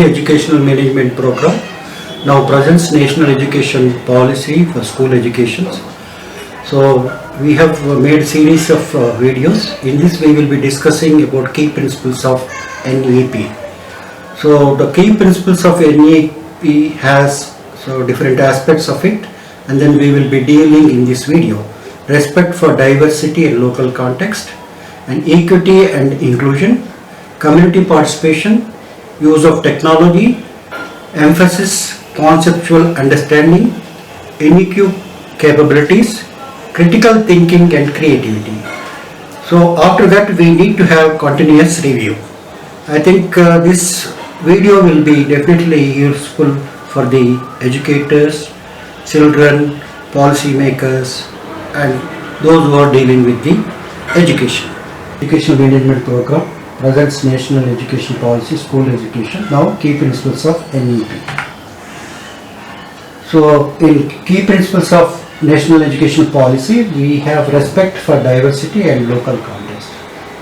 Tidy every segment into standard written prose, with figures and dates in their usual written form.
Educational Management Program now presents National Education Policy for school education. So we have made series of videos. In this we will be discussing about key principles of NEP. So the key principles of NEP has different aspects of it, and then we will be dealing in this video respect for diversity and local context, and equity and inclusion, community participation, use of technology, emphasis conceptual understanding, NEQ capabilities, critical thinking and creativity. So after that we need to have continuous review. I think this video will be definitely useful for the educators, children, policy makers and those who are dealing with the education. Educational Management Program presents National Education Policy, School Education. Now key principles of NEP. So in key principles of National Education Policy, we have respect for diversity and local context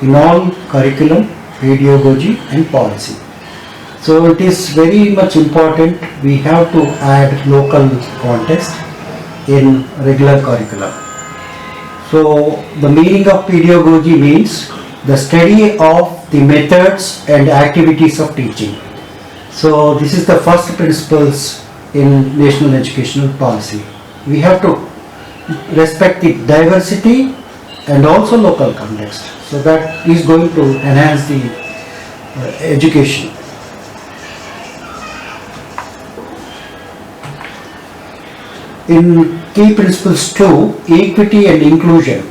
in all curriculum, pedagogy and policy. So it is very much important we have to add local context in regular curriculum. So the meaning of pedagogy means the study of the methods and activities of teaching. So this is the first principles in National Educational Policy. We have to respect the diversity and also local context. So that is going to enhance the education. In key principles 2, equity and inclusion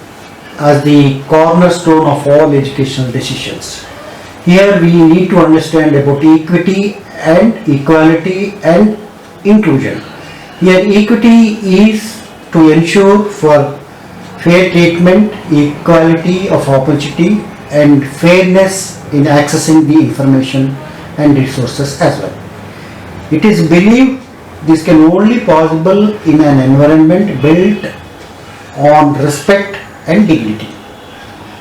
as the cornerstone of all educational decisions. Here we need to understand about equity and equality and inclusion. Here equity is to ensure for fair treatment, equality of opportunity and fairness in accessing the information and resources as well. It is believed this can only possible in an environment built on respect and dignity.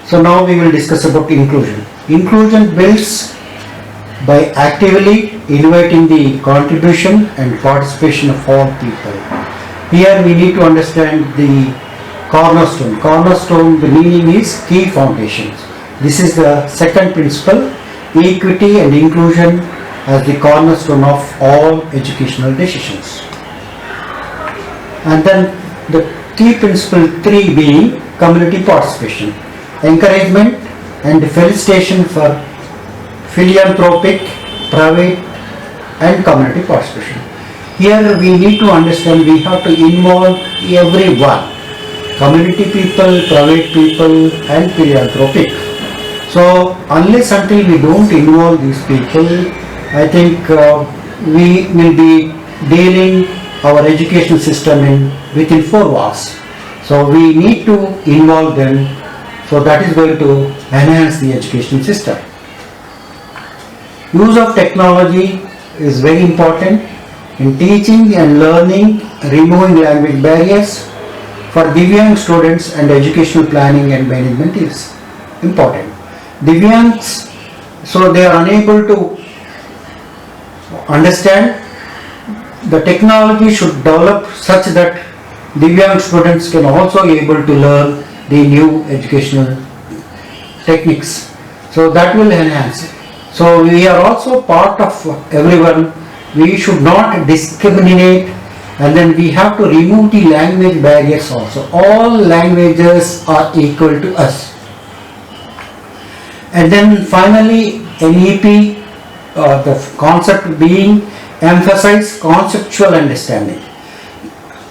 So now we will discuss about inclusion. Inclusion builds by actively inviting the contribution and participation of all people. Here we need to understand the cornerstone. Cornerstone, the meaning is key foundations. This is the second principle, equity and inclusion as the cornerstone of all educational decisions. And then the key principle 3 being community participation, encouragement and felicitation for philanthropic, private and community participation. Here we need to understand we have to involve everyone, community people, private people and philanthropic. So unless until we don't involve these people, I think we will be dealing our education system within 4 walls. So we need to involve them, so that is going to enhance the education system. Use of technology is very important in teaching and learning, removing language barriers for Divyang students, and educational planning and management is important. Divyangs, so they are unable to understand, the technology should develop such that Divyang students can also be able to learn the new educational techniques. So that will enhance. So we are also part of everyone. We should not discriminate, and then we have to remove the language barriers also. All languages are equal to us. And then finally NEP, the concept being emphasize conceptual understanding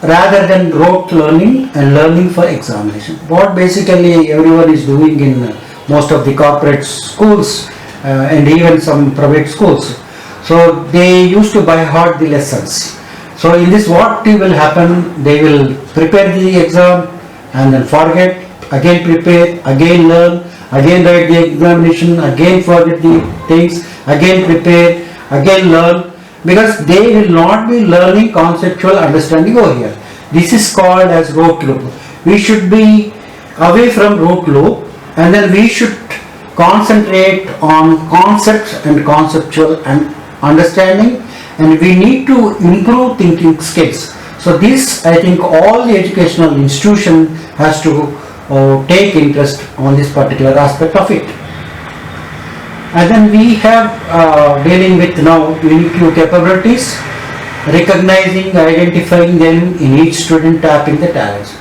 rather than rote learning and learning for examination. What basically everyone is doing in most of the corporate schools and even some private schools. So they used to by heart the lessons. So in this what will happen, they will prepare the exam and then forget, again prepare, again learn, again write the examination, again forget the things, again prepare, again learn, because they will not be learning conceptual understanding over here. This is called as rote loop. We should be away from rote loop, and then we should concentrate on concepts and conceptual and understanding, and we need to improve thinking skills. So this, I think, all the educational institution has to take interest on this particular aspect of it. And then we have dealing with now UniQ capabilities, recognizing, identifying them in each student, tapping the talents.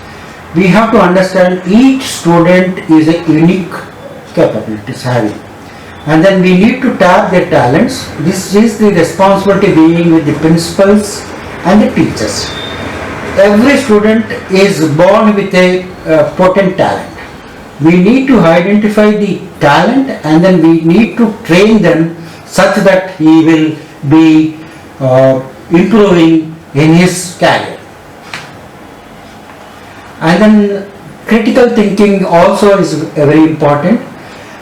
We have to understand each student is a unique capabilities having. And then we need to tap their talents. This is the responsibility being with the principals and the teachers. Every student is born with a potent talent. We need to identify the talent and then we need to train them such that he will be improving in his career. And then critical thinking also is very important.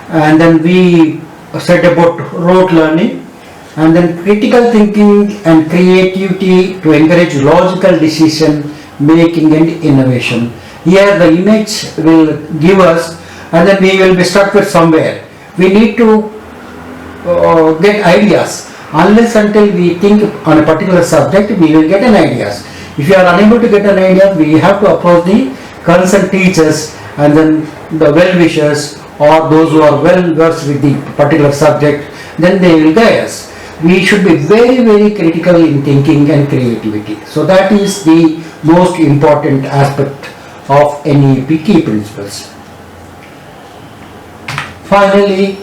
And then we said about rote learning, and then critical thinking and creativity to encourage logical decision making and innovation. Here the image will give us, and then we will be stuck with somewhere. We need to get ideas. Unless until we think on a particular subject, we will get an ideas. If you are unable to get an idea, we have to approach the concerned teachers and then the well-wishers or those who are well versed with the particular subject, then they will guide us. We should be very, very critical in thinking and creativity. So that is the most important aspect of NEP key principles. Finally,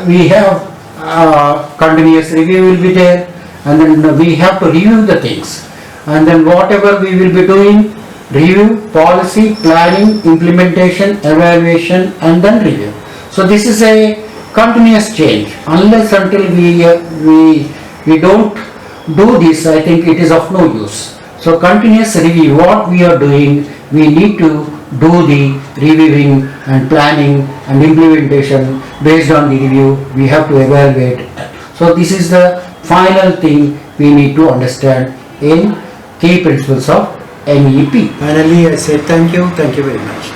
we have continuous review will be there, and then we have to review the things, and then whatever we will be doing, review, policy, planning, implementation, evaluation, and then review. So this is a continuous change. Unless until we don't do this, I think it is of no use. So continuous review, what we are doing, we need to do the reviewing and planning and implementation. Based on the review, we have to evaluate. So this is the final thing we need to understand in key principles of NEP. Finally, I say thank you very much.